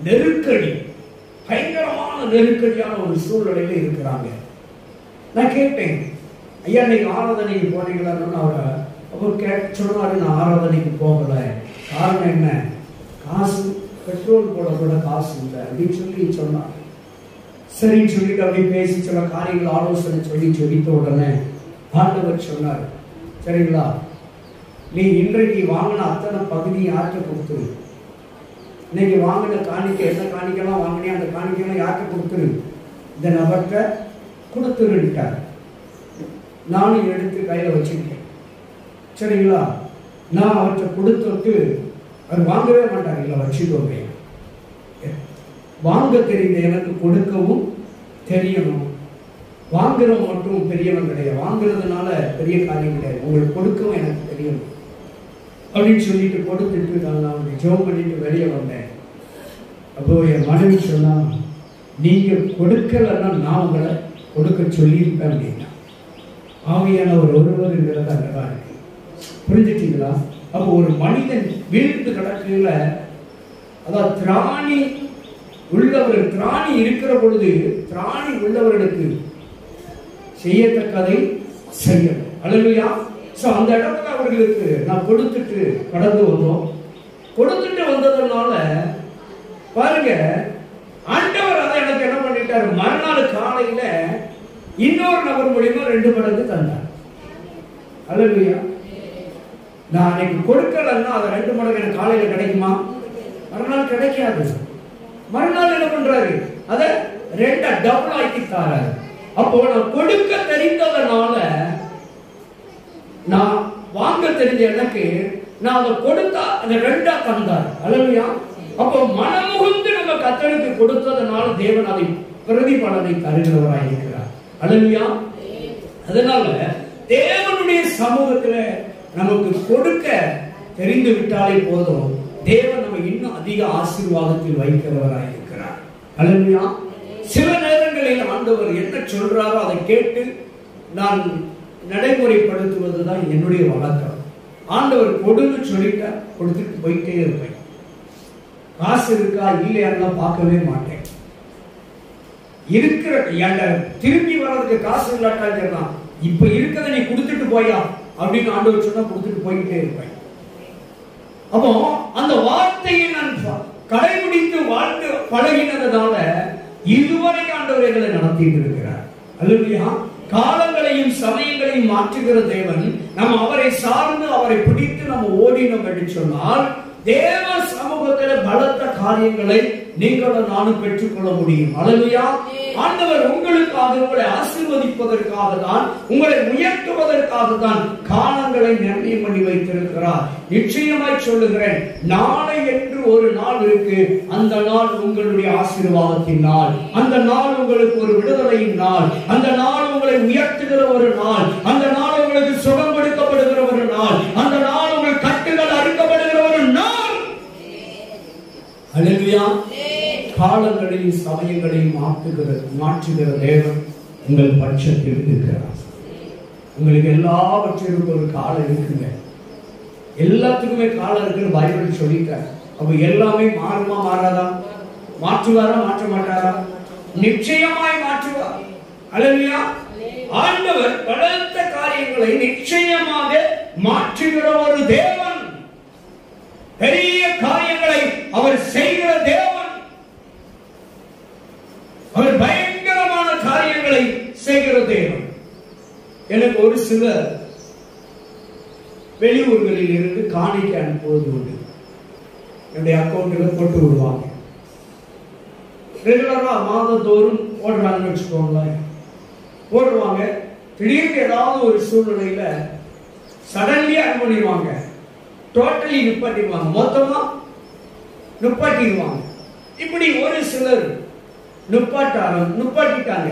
Speaker 2: நெருக்கடி, பயங்கரமான நெருக்கடியான ஒரு சூழ்நிலையில இருக்கிறாங்க. நான் கேட்டேன், ஐயா நீங்க ஆராதனைக்கு போனீங்களான்னு அவரை சொன்னாரு. நான் ஆராதனைக்கு போகல. காரணம் என்ன? காசு, பெட்ரோல் போட கூட காசு இல்லை அப்படின்னு சொல்லி சொன்னாங்க. சரின்னு சொல்லிட்டு அப்படி பேசி சில காரியங்கள் ஆலோசனை சொல்லி சொல்லித்த உடனே ஆண்டவர் சொன்னார், சரிங்களா, நீ இன்றைக்கு வாங்கின அத்தனை பகுதி யார்கிட்ட கொடுத்துரு. இன்னைக்கு வாங்கின காணிக்கை, என்ன காணிக்கைலாம் வாங்கினே அந்த காணிக்கைலாம் யார்கிட்ட கொடுத்துரு, இந்த நபர்கிட்ட கொடுத்துருட்டார். நானும் எடுத்து கையில வச்சுக்கிட்டேன். சரிங்களா, நான் அவற்றை கொடுத்துட்டு அவர் வாங்கவே மாட்டாங்க. இல்லை வச்சுக்கோங்க, வாங்க தெரிந்த எனக்கு கொடுக்கவும் தெரியணும். வாங்குறவன் மட்டும் பெரியவன் கிடையாது, வாங்குறதுனால பெரிய காரியம் கிடையாது, உங்களுக்கு கொடுக்கவும் எனக்கு தெரியணும் அப்படின்னு சொல்லிட்டு கொடுத்துட்டு நான் ஜெபம் பண்ணிட்டு வெளியே வந்தேன். அப்போ என் மனைவி சொன்னா, நீங்க கொடுக்கலன்னா நான் உங்களை கொடுக்க சொல்லியிருப்பேன் அப்படின்னா. ஆவியான ஒருவருங்கிறது அங்கதான் இருக்கு. புரிஞ்சுட்டீங்களா? அப்போ ஒரு மனிதன் வீழ்ந்து கிடக்குல, அதாவது திராணி உள்ளவர்கள், திராணி இருக்கிற பொழுது திராணி உள்ளவர்களுக்கு செய்யத்தக்கதை செய்யணும். அல்லேலூயா. சோ அந்த இடத்துல அவர்களுக்கு நான் கொடுத்துட்டு கடந்து வந்தோம். கொடுத்துட்டு வந்ததுனால பாருங்க, ஆண்டவர் அதை எனக்கு என்ன பண்ணிட்டாரு, மறுநாள் காலையில இன்னொரு நபர் மூலியமா 2 மடங்கு தந்தார். அல்லேலூயா. நான் அன்னைக்கு கொடுக்கலன்னா அதை 2 மடங்கு எனக்கு காலையில கிடைக்குமா? மறுநாள் கிடைக்காது. மறுநாள் என்ன பண்றாரு, அதை 2 டபுள் ஆக்கி தாராரு. அப்போ நான் கொடுக்க தெரிந்ததுனால, நான் வாங்க தெரிஞ்ச எனக்கு நான் அதை கொடுத்தா அதை 2ஆ தந்தார். அல்லேலூயா. அப்போ மனமுகுந்து நம்ம கர்த்தருக்கு கொடுத்ததுனால தேவன் அதை பிரதிபலனை தருகிறவராய் இருக்கிறார். அல்லேலூயா. அதனால தேவனுடைய சமூகத்துல நமக்கு கொடுக்க தெரிந்து விட்டாலே போதும், தேவன் நம்ம இன்னும் அதிக ஆசீர்வாதத்தில் வைக்கிறவராய் இருக்கிறார். அல்லேலூயா. சில நேரங்களில் ஆண்டவர் என்ன சொல்றாரோ அதை கேட்டு நான் நடைமுறைப்படுத்துவதுதான் என்னுடைய வழக்கம். ஆண்டவர் கொடுன்னு சொல்லிட்டா கொடுத்துட்டு போயிட்டே இருப்பேன். காசு இருக்கா இல்லையான்னு பார்க்கவே மாட்டேன். இருக்கிற திரும்பி வர்றதுக்கு காசு இல்லாட்டா இப்ப இருக்கிறத நீ கொடுத்துட்டு போயா அப்படின்னு ஆண்டவர் சொன்னா கொடுத்துட்டு போயிட்டே இருப்பேன். அப்போ அந்த வார்த்தையை நான் கடைபிடித்து வாழ்ந்து பழகினதுனால இதுவரை ஆண்டவர் எங்களை நடத்திட்டு இருக்கிறார். அல்லேலூயா. காலங்களையும் சமயங்களையும் மாற்றுகிற தேவன், நம்ம அவரை சார்ந்து அவரை பிடித்து நம்ம ஓடினோம் என்று சொன்னால் தேவ சமூக சமூகத்தில் பலத்த காரியங்களை நீங்களும் நானும் பெற்றுக்கொள்ள முடியும். அல்லேலூயா. ஆண்டவர் உங்களுக்காக, உங்களை ஆசீர்வதிப்பதற்காக தான், உங்களை உயர்த்துவதற்காக தான் காலங்களை நிர்ணயம் பண்ணி வைத்திருக்கிறார். நிச்சயமாய் சொல்லுகிறேன், நாளை என்று ஒரு நாள் இருக்கு. அந்த நாள் உங்களுடைய ஆசீர்வாதத்தின் நாள். அந்த நாள் உங்களுக்கு ஒரு விடுதலையின் நாள். அந்த நாள் உங்களை உயர்த்துகிற ஒரு நாள். அந்த நாள் உங்களுக்கு சுகம் கொடுக்கப்படுகிற ஒரு நாள். அந்த நாள் உங்கள் கட்டுகள் அறுக்கப்படுகிற ஒரு நாள். அல்லேலூயா. காலங்களையும் சமயங்களையும் மாற்றுகிற தேவன் உங்கள் பட்சத்தில் இருக்கிறார். உங்களுக்கு எல்லாவற்றிற்கும் ஒரு காலம் இருக்குங்க. எல்லாத்துக்குமே காலம் இருக்குன்னு பைபிள் சொல்லிட்டார். அப்ப எல்லாமே மாறுமா மாறாதா? மாற்றுவாரா மாற்ற மாட்டாரா? நிச்சயமாய் மாற்றுவார். அல்லேலூயா. ஆண்டவர் பலத்த காரியங்களை நிச்சயமாக மாற்றுகிற ஒரு தேவன். பெரிய காரியங்களை அவர் செய்கிற தேவன். அவர் பயங்கரமான காரியங்களை செய்கிற தேவன். எனக்கு ஒரு சிலர் வெளியூர்களில் இருந்து காணிக்கை அனுப்புவது உண்டு. என்னுடைய அக்கௌண்ட்ல போட்டு விடுவாங்க. ரெகுலரா மாதந்தோறும் போடுறாங்கன்னு வச்சுக்கோங்களேன். போடுவாங்க. திடீர்னு ஏதாவது ஒரு சூழ்நிலையில சடன்லி அனுப்பிடுவாங்க. டோட்டலி நிப்பாட்டிடுவாங்க. மொத்தமா நிப்பாட்டிடுவாங்க. இப்படி ஒரு சிலர் நிப்பாட்டிட்டாங்க.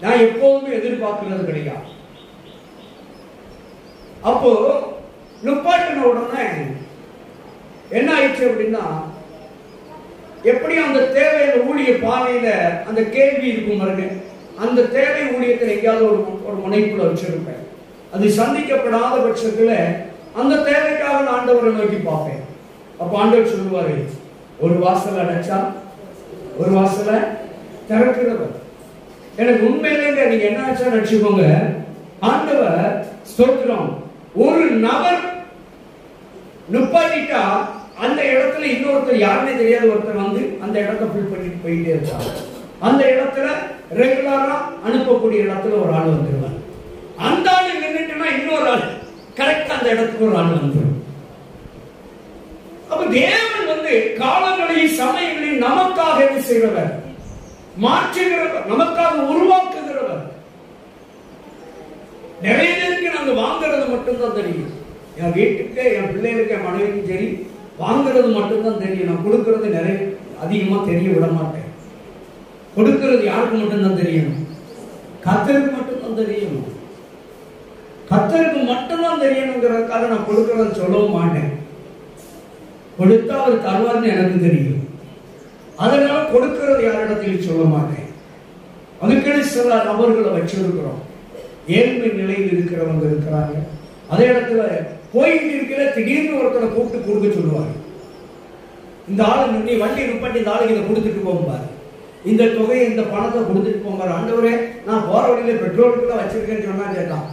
Speaker 2: நான் எப்போதுமே எதிர்பார்க்கிறது கிடையாது. அப்போ நிப்பாட்டின உடனே என்ன ஆயிடுச்சு அப்படின்னா, எப்படி அந்த தேவையில ஊழிய பாதையில அந்த கேள்வி இருக்கும் பாருங்க, அந்த தேவை ஊழியத்தில் எங்கேயாவது ஒரு முனைப்புல வச்சிருப்பேன். அது சந்திக்கப்படாத பட்சத்துல அந்த தேவைக்காக நான் ஆண்டவரை நோக்கி பார்ப்பேன். அப்ப ஆண்டவர் சொல்லுவாரு, ஒரு வாசல் அடைச்சா ஒரு வாசல திறக்கிறவர். எனக்கு உண்மையிலேங்க நீங்க என்ன ஆச்சா நினைச்சுக்கோங்க, ஆண்டவர் ஸ்தோத்திரம், ஒரு நபர் நிப்பாட்டிட்டா அந்த இடத்துல இன்னொருத்தர் யாருமே தெரியாத ஒருத்தர் வந்து அந்த இடத்தை ஃபில் பண்ணிட்டு போயிட்டே இருக்காங்க. அந்த இடத்துல ரெகுலரா அனுப்பக்கூடிய இடத்துல ஒரு ஆள் வந்துருவாங்க. அந்த ஆள் நின்றுட்டுனா இன்னொரு ஆள் கரெக்டா அந்த இடத்துக்கு ஒரு ஆள் வந்துடும். அப்ப தேவன் வந்து காலங்களையும் சமயங்களையும் நமக்காக என்ன செய்கிறவர்? மாற்றுகிறவர், நமக்காக உருவாக்குகிறவர். நிறைய பேருக்கு நாங்க வாங்குறது மட்டும்தான் தெரியும். என் வீட்டுக்கு, என் பிள்ளைகளுக்கு, என் மனைவிக்கும் சரி, வாங்குறது மட்டும்தான் தெரியும். நான் கொடுக்கறது நிறைய அதிகமா தெரிய விட மாட்டேன். கொடுக்கிறது யாருக்கு மட்டும்தான் தெரியணும்? கர்த்தருக்கு மட்டும்தான் தெரியணும். கர்த்தருக்கு மட்டும்தான் தெரியணுங்கிறதுக்காக நான் கொடுக்கறத சொல்லவும் மாட்டேன். கொடுத்தா அவர் தருவார்னு எனக்கு தெரியும். அதனால கொடுக்கிறது யாரிடத்திலும் சொல்ல மாட்டேன். அதுக்கடி சில நபர்களை வச்சிருக்கிறோம். ஏழ்மை நிலையில் இருக்கிறவங்க இருக்கிறாங்க. அதே இடத்துல போயிட்டு இருக்கிற திடீர்னு ஒருத்தரை கூப்பிட்டு கொடுக்க சொல்லுவாங்க. இந்த ஆளு நீ வண்டி நிப்பாட்டி இந்த ஆளுக்கு இதை கொடுத்துட்டு போகும்பாரு. இந்த தொகையை இந்த பணத்தை கொடுத்துட்டு போகும்பாரு. ஆண்டவரே, நான் போற வழியில பெட்ரோலுக்குள்ள வச்சிருக்கேன்னு சொன்னா கேட்டான்.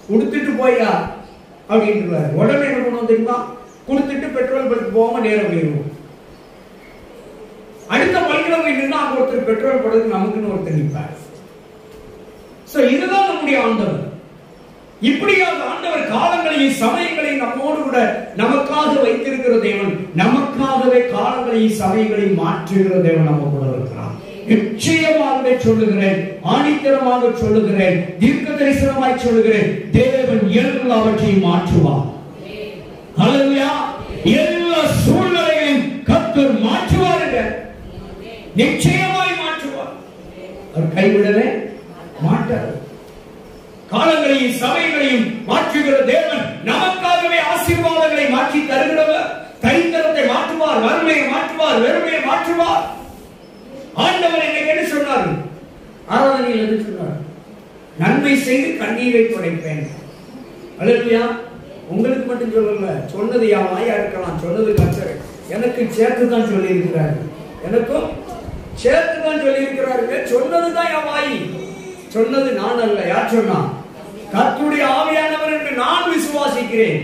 Speaker 2: கொடுத்துட்டு போயா அப்படின்றாரு. உடனே என்ன பண்ணுவோம் தெரியுமா? கொடுத்துட்டு பெட்ரோல் பல்க்கு போகாம நேரம் போயிடுவோம். அடுத்த பல்கிழமை நின்று அங்க ஒருத்தர் பெட்ரோல் போடுறதுக்கு நமக்குன்னு ஒருத்தர் நிற்பார். இதுதான் நம்முடைய ஆண்டவர். இப்படியாக ஆண்டவர் காலங்களையும் சமயங்களையும் நம்மோடு கூட நமக்காக வைத்திருக்கிற தேவன். நமக்காகவே காலங்களையும் சமயங்களையும் மாற்றுகிற தேவன் நம்ம கூட இருக்கிறார். நிச்சயமாகவே சொல்லுகிறேன், ஆணித்தரமாக சொல்லுகிறேன், தீர்க்க தரிசனமாய் சொல்லுகிறேன், தேவன் எல்லாவற்றையும் மாற்றுவார். ஹல்லேலூயா. எல்லா சூழ்நிலைகளையும் கர்த்தர் மாற்றுவார்கள். நிச்சயமாய் மாற்றுவார். அவர் கைவிடவே மாட்டார். காலங்களையும் சமயங்களையும் மாற்றுகிற தேவன் நமக்காகவே ஆசீர்வாதங்களை மாற்றி தருகிறவர். தைத்தரத்தை மாற்றுவார், வறுமையை மாற்றுவார், வெறுமையை மாற்றுவார். ஆண்டவர் இன்னைக்கு என்ன சொன்னார்? ஆராதனையில் என்ன சொன்னார்? நன்மை செய்து கண்ணீரை துடைப்பேன். அல்லேலூயா. உங்களுக்கு மட்டும் சொல்லல, சொன்னது என் வாயா இருக்கலாம், சொன்னது கர்த்தர் எனக்கு சேர்த்துதான் சொல்லி இருக்கிறார். எனக்கும் சேர்த்துதான் சொல்லி இருக்கிறாருங்க. சொன்னதுதான் என் வாய், சொன்னது நான் அல்ல. யார் சொன்னா? கர்த்தருடைய ஆவியானவர் என்று நான் விசுவாசிக்கிறேன்.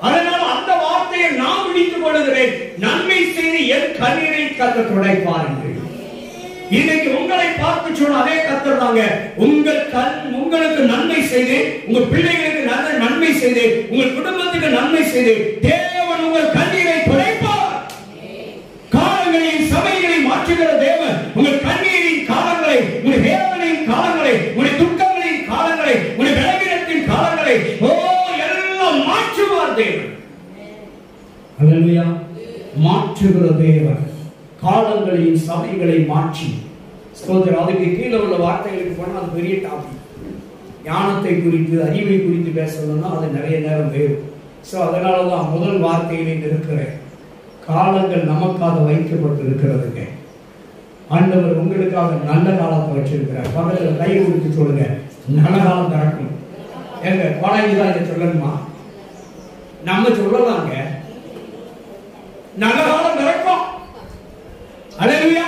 Speaker 2: அதனால அந்த வார்த்தையை நான் பிடித்துக் கொள்கிறேன். நன்மை செய்து என் கண்ணீரை கர்த்தர் துடைப்பார் என்று. இன்னைக்கு உங்களை பார்த்து சொன்ன அதே கர்த்தர் தாங்க. உங்களுக்கு நன்மை செய்து, உங்க பிள்ளைகளுக்கு நல்ல நன்மை செய்து, உங்கள் குடும்பத்துக்கு நன்மை செய்து, தேவன் உங்கள் கண்ணீரை துடைப்பார். அல்லேலூயா. மாற்றுகிற தேவன், காலங்களையும் சபைகளை மாற்றி. ஸ்தோத்திரம். அதுக்கு கீழே உள்ள வார்த்தைகளுக்கு போனால் அது பெரிய டாபிக். ஞானத்தை குறித்து, அறிவை குறித்து பேசணும்னா அது நிறைய நேரம் வேணும். ஸோ அதனாலதான் முதல் வார்த்தையிலே இருக்கிறேன். காலங்கள் நமக்காக வைக்கப்பட்டிருக்கிறதுங்க. ஆண்டவர் உங்களுக்காக நல்ல காலத்தை வச்சிருக்கிறார். பக்கத்தில் கை கொடுத்து சொல்லுங்க, நல்ல காலம் திறக்கும். எங்க பழகிதான் இதை சொல்லணுமா? நம்ம சொல்லலாங்க, நல்ல காலம் திறக்கும். அல்லேலூயா.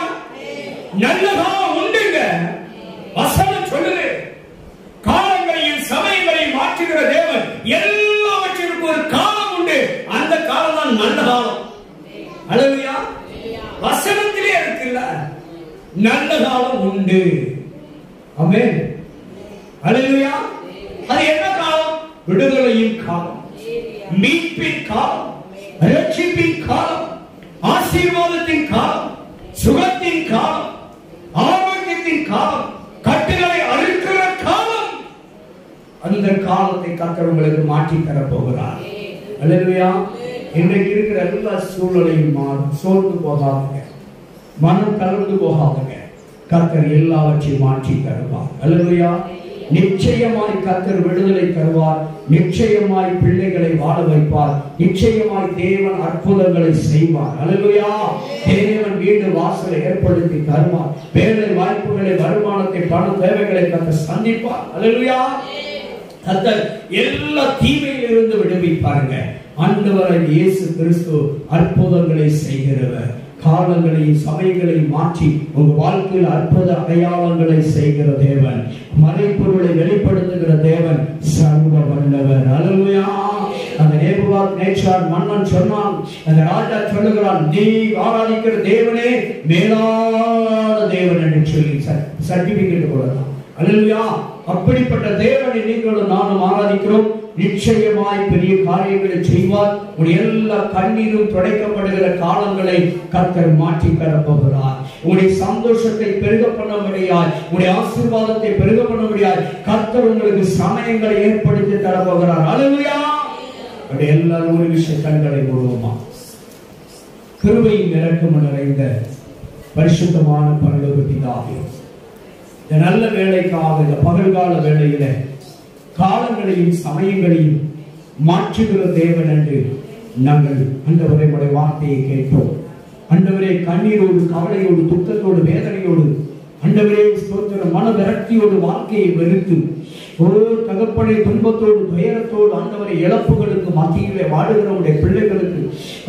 Speaker 2: நல்ல காலம் உண்டுங்க. வசனம் சொல்லுது, காலங்களையும் சமயங்களையும் மாற்றுகிற தேவன். எல்லாவற்றிற்கும் ஒரு காலம் உண்டு. அந்த காலம் தான் நல்ல காலம். அல்லேலூயா. வசனத்திலே இருக்குல்ல, நல்ல காலம் உண்டு. ஆமென். அல்லேலூயா. அது என்ன காலம்? விடுதலையின் காலம், மீட்பின் காலம், ரட்சிப்பின் காலம், ஆசீர்வாதத்தின் காலம், சுகத்தின் காலம், ஆரோக்கியத்தின் காலம், கட்டுகளை அறுக்கிற காலம். அந்த காலத்தை கர்த்தர் உங்களுக்கு மாற்றி தர போகிறார். அல்லேலூயா. இன்றைக்கு இருக்கிற எல்லா சூழலையும் மாறும். சோர்ந்து போகாதுங்க, மனம் தளர்ந்து போகாதுங்க. கர்த்தர் எல்லாவற்றையும் மாற்றி தருவார். அல்லேலூயா. நிச்சயமாய் கர்த்தர் விடுதலை தருவார். நிச்சயமாய் பிள்ளைகளை வாழ வைப்பார். நிச்சயமாய் தேவன் அற்புதங்களை செய்வார். அல்லேலூயா. தேவன் வீடு வாசலை ஏற்படுத்தி தருவார். வேலை வாய்ப்புகளை, வருமானத்தை, பண தேவைகளை கர்த்தர் சந்திப்பார். அல்லேலூயா. கர்த்தர் எல்லா தீமையில் இருந்து விடுவிப்பாருங்க. ஆண்டவராகிய இயேசு கிறிஸ்து அற்புதங்களை செய்கிறவர். காலங்களையும் சமயங்களையும் மாற்றி உங்க வாழ்க்கையில் அற்புத அடையாளங்களை செய்கிற தேவன், மறைப்பொருளை வெளிப்படுத்துகிற தேவன், சர்வ வல்லவர். அல்லேலூயா. அந்த நேபுகாத்நேச்சார் மன்னன் சொன்னான், அந்த ராஜா சொல்லுகிறான், நீ ஆராதிக்கிற தேவனே மேலான தேவன் என்று சொல்லி சர்டிபிகேட் கொடுத்தான். அல்லேலூயா. அப்படிப்பட்ட தேவனை நீங்களும் நானும் ஆராதிக்கிறோம். நிச்சயமாய் பெரிய காரியங்களை செய்வார். உங்களுடைய எல்லா கண்ணீரும் துடைக்கப்படுகிற காலங்களை கர்த்தர் மாற்றி தரப்போகிறார். உங்களுடைய சந்தோஷத்தை பெருக பண்ண முடியாது, உங்களுடைய ஆசீர்வாதத்தை பெருக பண்ண முடியாது. கர்த்தர் உங்களுக்கு சமயங்களை ஏற்படுத்தி தரப்போகிறார். அல்லேலூயா. அப்படி எல்லாரும் ஒரு விஷயம் கண்களை மூடுவோமா? கிருபையின் இரக்கம் நிறைந்த பரிசுத்தமான பரலோக பிதாவே, இந்த நல்ல வேலைக்காக, இந்த பகல்கால வேளையில காலங்களையும் சமயங்களையும் மாற்றுகிற தேவன் என்று நாங்கள் ஆண்டவரே உடைய வார்த்தையை கேட்டோம். ஆண்டவரே, கண்ணீரோடு, கவலையோடு, துக்கத்தோடு, வேதனையோடு, ஆண்டவரே ஸ்தோத்திரம், மன விரக்தியோடு வாழ்க்கையை வெறுத்து, ஒரு தகப்பனை துன்பத்தோடு, துயரத்தோடு, ஆண்டவரை இழப்புகளுக்கு மத்தியிலே வாடுகிற உடைய பிள்ளைகளுக்கு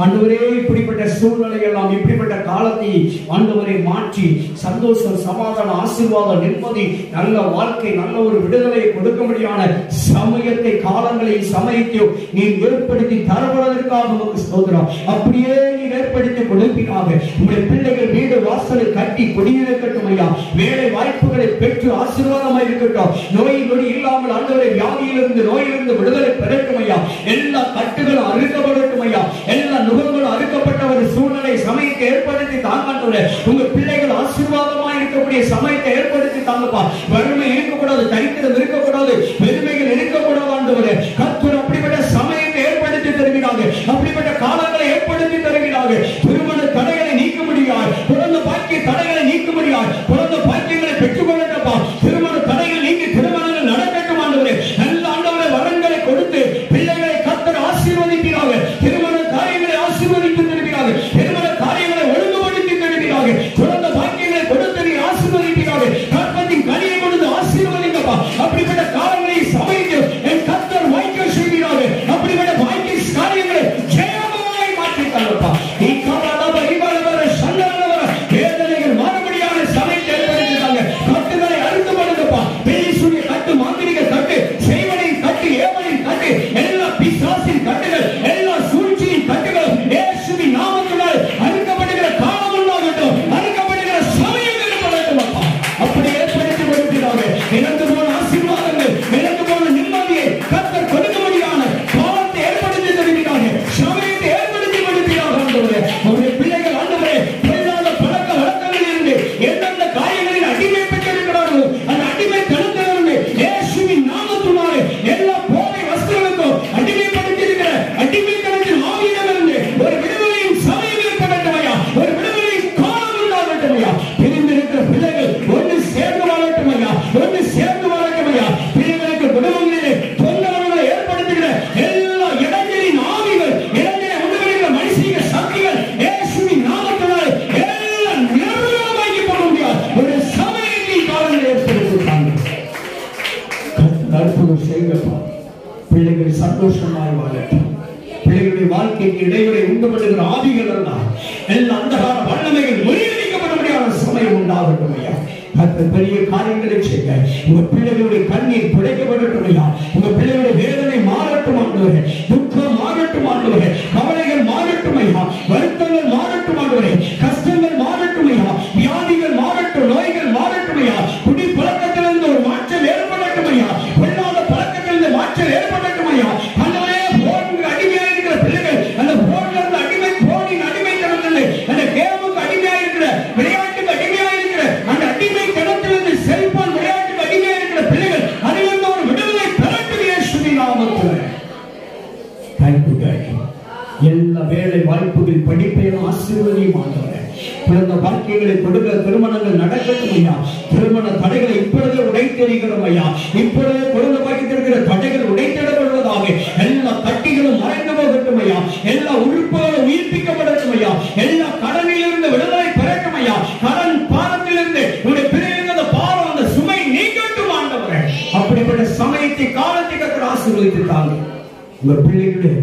Speaker 2: ஆண்டவரே இப்படிப்பட்ட சூழ்நிலை எல்லாம், இப்படிப்பட்ட காலத்தை ஆண்டவரை மாற்றி சந்தோஷம், சமாதானம், ஆசீர்வாதம், நிம்மதி, நல்ல வாழ்க்கை, நல்ல ஒரு விடுதலையை கொடுக்க முடியாத சமயத்தை, காலங்களை, சமயத்தையும் நீ ஏற்படுத்தி தரப்படுவதற்காக உமக்கு ஸ்தோத்திரம். அப்படியே நீ ஏற்படுத்தி கொடுப்பினாக உங்களுடைய பிள்ளைகள் வீடு வாசலை கட்டி குடியிருக்கட்டும் ஐயா. வேலை வாய்ப்புகளை பெற்று ஆசீர்வாதமாக இருக்கட்டும். நோய் நொடி இல்லாமல் ஆண்டவரே வியாதியிலிருந்து, நோயிலிருந்து விடுதலை பெறட்டும் ஐயா. எல்லா கட்டுகளும் அறுக்கப்படட்டும் ஐயா. எல்லா நுகங்களும் அறுக்கப்பட்ட ஒரு சூழ்நிலை, சமயத்தை ஏற்படுத்தி தாங்கண்டவரே. உங்க பிள்ளைகள் ஆசீர்வாதமா இருக்கக்கூடிய சமயத்தை ஏற்படுத்தி தாங்கப்பா. வறுமை இருக்கக்கூடாது, தரித்திரம் இருக்கக்கூடாது, பெருமைகள் இருக்கக்கூடாது ஆண்டவரே. கர்த்தர் அப்படிப்பட்ட சமயத்தை ஏற்படுத்தி தருகிறாங்க. அப்படிப்பட்ட காலங்களை ஏற்படுத்தி தருகிறாங்க. திருமண தடைகளை நீக்க முடியாது, குழந்தை பாக்கிய தடைகளை நீக்க முடியாது. குழந்தை பாக்கியங்களை பெற்றுக் கொள்ளட்டப்பா. திருமண தடைகள் நீக்கி திருமணங்கள் நடக்கட்டும் ஆண்டவரே. நல்ல ஆண்டவரே வரங்களை கொடுத்து பிள்ளைகளை கர்த்தர் ஆசீர்வதிக்கிறாங்க. திருமண காரியங்களை ஆசீர்வதித்து தருகிறாங்க. திருமண காரியங்களை ஒழுங்குபடுத்தி தருகிறாங்க. குழந்தை பாக்கியங்களை கொடுத்து நீ ஆசீர்வதிக்கிறாங்க. கற்பத்தின் கனியை கொடுத்து ஆசீர்வதிங்கப்பா. அப்படிப்பட்ட காலங்களை சமைத்து என் கர்த்தர் வாய்க்க செய்கிறாங்க. அப்படிப்பட்ட வாய்க்க காரியங்களை ஜெயமாய் மாற்றி தரப்பா. நீ காலாதப இவளவர சல்லவர வேதனைகள் மாறுபடியான சமைத்து ஏற்படுத்திட்டாங்க. கட்டுகளை அறுத்து பண்ணுங்கப்பா. பேசுடைய கட்டு, மாந்திரிக கட்டு, செய்வனின் கட்டு, ஏவனின் கட்டு, எல்லா பிசாசின் கட்டுகள், எல்லா சூழ்ச்சியின் கட்டுகள் இயேசுவின் நாமத்தினால் அறுக்கப்படுகிற காலம் உண்டாகட்டும். அறுக்கப்படுகிற சமயம் ஏற்படட்டும் அப்பா. அப்படி ஏற்படுத்தி கொடுக்கிறாங்க. இழந்து போன ஆசீர்வாதங்கள், இழந்து போன நிம்மதியை கர்த்தர் கொடுக்க முடியாத காலத்தை ஏற்படுத்தி தருகிறாங்க. சமயத்தை ஏற்படுத்தி கொடுக்கிறார்கள் ஆண்டவரே. அவருடைய பிள்ளைகள் ஆண்டவரே பொல்லாத பழக்க வழக்கங்களில் இருந்து எந்தெந்த காரியங்களில் அடிமைப்பட்டிருக்கிறார்களோ அந்த அடிமைத்தனத்திலிருந்து இயேசுவின் நாமத்தினாலே எல்லா போதை வஸ்துகளுக்கும் அடிமைப்படுத்தி இருக்கிற அடிமைத்தனத்தின் ஆவியிடமிருந்து ஒரு அற்புதம் செய்யப்பா. பிள்ளைகள் சந்தோஷமாய் வாழட்டும். பிள்ளைகளுடைய வாழ்க்கைக்கு இடைவெளி உண்டு பண்ணுகிற ஆவிகள் எல்லாம் எல்லா அந்தகார வல்லமைகள் முறியடிக்கப்பட முடியாத சமயம் உண்டாகட்டும் ஐயா. பெரிய காரியங்களை செய்ய உங்க பிள்ளைகளுடைய கண்ணீர் துடைக்கப்படட்டும் ஐயா. உங்க பிள்ளைகளுடைய வேதனை மாறட்டும் ஆண்டவரே, துக்கம் மாறட்டும் ஆண்டவரே, கவலைகள் மாறட்டும் ஐயா, வருத்தங்கள் மாறட்டும் ஆண்டவரே, கஷ்டங்கள் மாறட்டும் ஐயா, வியாதிகள் மாறட்டும், நோய்கள் மாறட்டும் ஐயா, குடி பழக்கத்திலிருந்து ஒரு மாற்றம் ஏற்படட்டும் ஐயா, பொல்லாத பழக்கத்திலிருந்து மாற்றம் ஏற்படட்டும் ஐயா. ஆண்டவரே, போனுக்கு அடிமையாக இருக்கிற பிள்ளைகள் அந்த போன்ல இருந்து அடிமை, போனின் அடிமைத்தனத்திலிருந்து அந்த கேமுக்கு அடிமையாக இருக்கிற, விளையாட்டுக்கு அடிமையாக இருக்கிற அந்த அடிமை தனத்திலிருந்து செல்போன் விளையாட்டுக்கு அடிமையாக இருக்கிற பிள்ளைகள் அதிலிருந்து ஒரு விடுதலை பெறட்டும் இயேசுவின் நாமத்தில். Thank you daddy. எல்லா வேலை வாய்ப்புகள் படிப்பையும் ஆசீர்வதியும் ஆண்டவரே. பிறந்த வாழ்க்கைகளை கொடுக்க திருமணங்கள் நடக்கட்டும் ஐயா. திருமண தடைகளை இப்பொழுதே உடைத்தெறிகிறோம் ஐயா. இப்பொழுதே குழந்தை பாக்கித்திருக்கிற தடைகள் உடைத்திடப்படுவதாக. எல்லா கட்டிகளும் மறைந்து போகட்டும் ஐயா. எல்லா உறுப்புகளும் உயிர்ப்பிக்கப்படட்டும் ஐயா. எல்லா கடனிலிருந்து விடுதலை பெறட்டும் ஐயா. கடன் பாரத்திலிருந்து உடைய பிள்ளைகளுக்கு அந்த பாரம், அந்த சுமை நீங்கட்டும் ஆண்டவரே. அப்படிப்பட்ட சமயத்தை காலத்தை கர்த்தர் ஆசீர்வதித்தாங்க. உங்க பிள்ளைகளே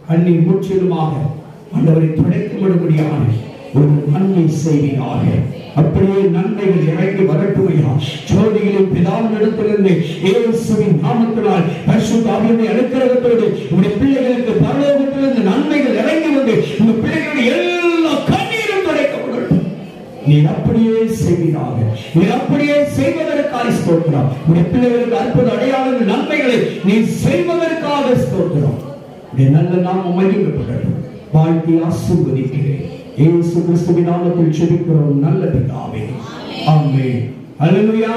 Speaker 2: கண்ணீர் முற்றிலுமாக ஆண்டவரை துடைக்கப்படும்படியான ஒரு நன்மை செய்வீராக. அப்படியே நன்மைகள் இறங்கி வரட்டும் ஐயா. ஜோதிகளின் பிதாவின் இடத்திலிருந்து இயேசுவின் நாமத்தினால் பரிசுத்த ஆவியுடைய அனுக்கிரகத்தோடு உங்களுடைய பிள்ளைகளுக்கு பரலோகத்திலிருந்து நன்மைகள் இறங்கி வந்து உங்க பிள்ளைகளுடைய எல்லா கண்ணீரும் துடைக்கப்படட்டும். நீர் அப்படியே செய்வீராக. நீர் அப்படியே செய்வதற்காக ஸ்தோத்திரம். உங்களுடைய பிள்ளைகளுக்கு அற்புத அடையாளங்கள் நன்மைகளை நீ செய்வதற்காக ஸ்தோத்திரம். நல்ல நாமம் மகிமைப்படட்டும். வாழ்க்கை ஆசீர்வதிக்கிறேன். இயேசு கிறிஸ்துவின் நாமத்தில் ஜெபிக்கிறோம் நல்ல பிதாவே. ஆமென். அல்லேலூயா.